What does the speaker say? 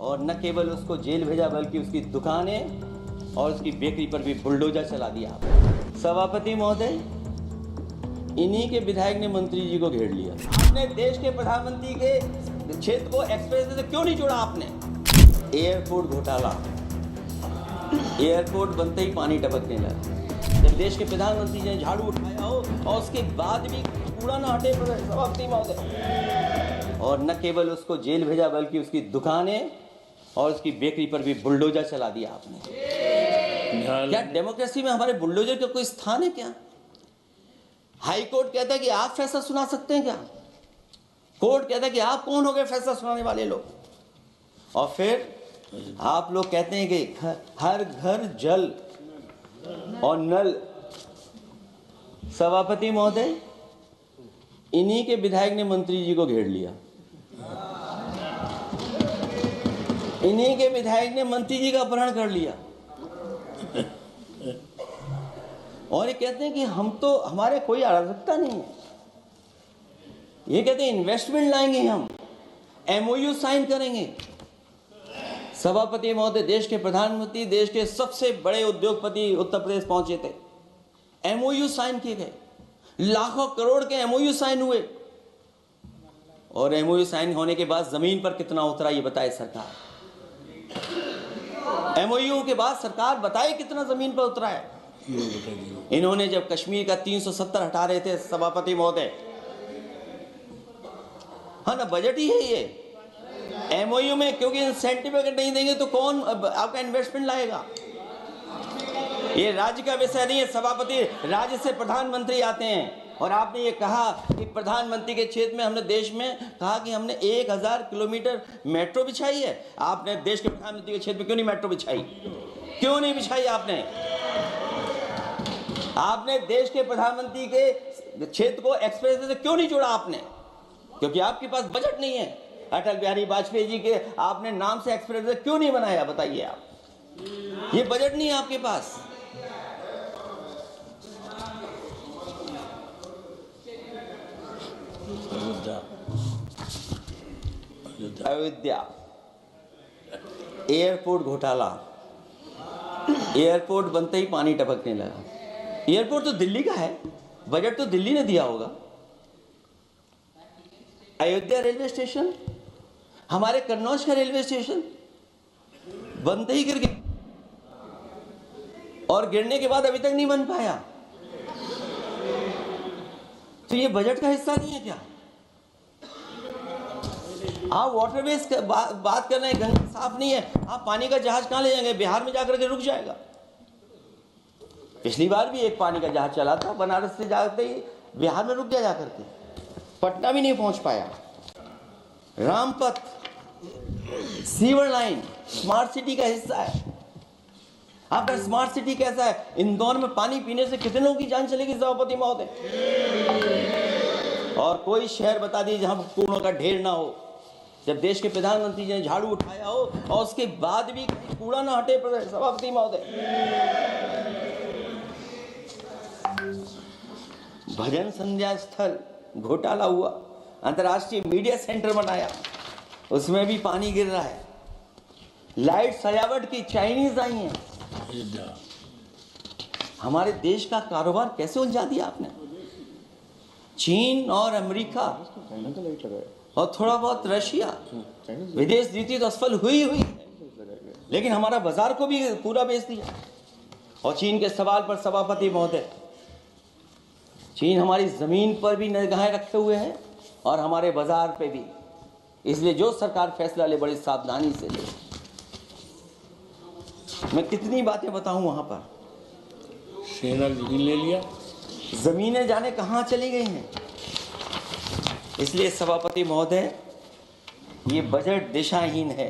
और न केवल उसको जेल भेजा बल्कि उसकी दुकानें और उसकी बेकरी पर भी बुलडोजर चला दिया। सभापति महोदय, इन्हीं के विधायक ने मंत्री जी को घेर लिया। आपने देश के प्रधानमंत्री के क्षेत्र को एक्सप्रेस से क्यों नहीं जोड़ा? आपने एयरपोर्ट घोटाला, एयरपोर्ट बनते ही पानी टपकने लगा। जब देश के प्रधानमंत्री ने झाड़ू उठाया हो और उसके बाद भी कूड़ा न हटे सभापति महोदय, और न केवल उसको जेल भेजा बल्कि उसकी दुकानें और उसकी बेकरी पर भी बुलडोजर चला दिया आपने। क्या डेमोक्रेसी में हमारे बुलडोजर का कोई स्थान है क्या? हाई कोर्ट कहता है कि आप फैसला सुना सकते हैं क्या? कोर्ट कहता है कि आप कौन हो गए फैसला सुनाने वाले लोग? और फिर आप लोग कहते हैं कि हर घर जल और नल। सभापति महोदय, इन्हीं के विधायक ने मंत्री जी को घेर लिया। इन्हीं के विधायक ने मंत्री जी का अपहरण कर लिया और ये कहते हैं कि हम तो, हमारे कोई अराजकता नहीं है। ये कहते हैं इन्वेस्टमेंट लाएंगे, हम एमओयू साइन करेंगे। सभापति महोदय, देश के प्रधानमंत्री देश के सबसे बड़े उद्योगपति उत्तर प्रदेश पहुंचे थे, एमओयू साइन किए गए, लाखों करोड़ के एमओयू साइन हुए, और एमओयू साइन होने के बाद जमीन पर कितना उतरा ये बताए सरकार। एमओयू के बाद सरकार बताए कितना जमीन पर उतरा है। इन्होंने जब कश्मीर का 370 हटा रहे थे सभापति महोदय, हाँ ना, बजट ही है ये एमओयू में, क्योंकि इंसेंटिव अगर नहीं देंगे तो कौन आपका इन्वेस्टमेंट लाएगा? ये राज्य का विषय नहीं है सभापति, राज्य से प्रधानमंत्री आते हैं। और आपने ये कहा कि प्रधानमंत्री के क्षेत्र में, हमने देश में कहा कि हमने 1000 किलोमीटर मेट्रो बिछाई है। आपने देश के प्रधानमंत्री के क्षेत्र में क्यों नहीं मेट्रो बिछाई? क्यों नहीं बिछाई आपने? आपने देश के प्रधानमंत्री के क्षेत्र को एक्सप्रेस से क्यों नहीं जोड़ा आपने? क्योंकि आपके पास बजट नहीं है। अटल बिहारी वाजपेयी जी के आपने नाम से एक्सप्रेस क्यों नहीं बनाया? बताइए आप, ये बजट नहीं है आपके पास। अयोध्या एयरपोर्ट घोटाला, एयरपोर्ट बनते ही पानी टपकने लगा। एयरपोर्ट तो दिल्ली का है, बजट तो दिल्ली ने दिया होगा। अयोध्या रेलवे स्टेशन, हमारे कन्नौज का रेलवे स्टेशन बनते ही गिर गया, और गिरने के बाद अभी तक नहीं बन पाया। तो ये बजट का हिस्सा नहीं है क्या? आप वाटरवेज बात कर रहे हैं, गंगा साफ नहीं है, आप पानी का जहाज कहां ले जाएंगे? बिहार में जाकर के रुक जाएगा। पिछली बार भी एक पानी का जहाज चला था, बनारस से जाते ही बिहार में रुक गया, जाकर के पटना भी नहीं पहुंच पाया। Rampath, sewer line smart city का हिस्सा है। आपका स्मार्ट सिटी कैसा है? इंदौर में पानी पीने से कितने लोगों की जान चलेगी सभापति महोदय? और कोई शहर बता दीजिए जहां कूड़ों का ढेर ना हो। जब देश के प्रधानमंत्री ने झाड़ू उठाया हो और उसके बाद भी कूड़ा ना हटे सभापति महोदय। भजन संध्या स्थल घोटाला हुआ, अंतर्राष्ट्रीय मीडिया सेंटर बनाया, उसमें भी पानी गिर रहा है। लाइट सजावट की चाइनीज आई हैं। हमारे देश का कारोबार कैसे उलझा दिया आपने? चीन और अमेरिका और थोड़ा बहुत रशिया, विदेश नीति तो असफल हुई है, लेकिन हमारा बाजार को भी पूरा बेच दिया। और चीन के सवाल पर सभापति महोदय, चीन हमारी जमीन पर भी निगाहें रखे हुए है और हमारे बाजार पे भी। इसलिए जो सरकार फैसला ले बड़ी सावधानी से ले। मैं कितनी बातें बताऊं, वहां पर सेना जमीन ले लिया, जमीनें जाने कहां चली गई हैं। इसलिए सभापति महोदय, ये बजट दिशाहीन है।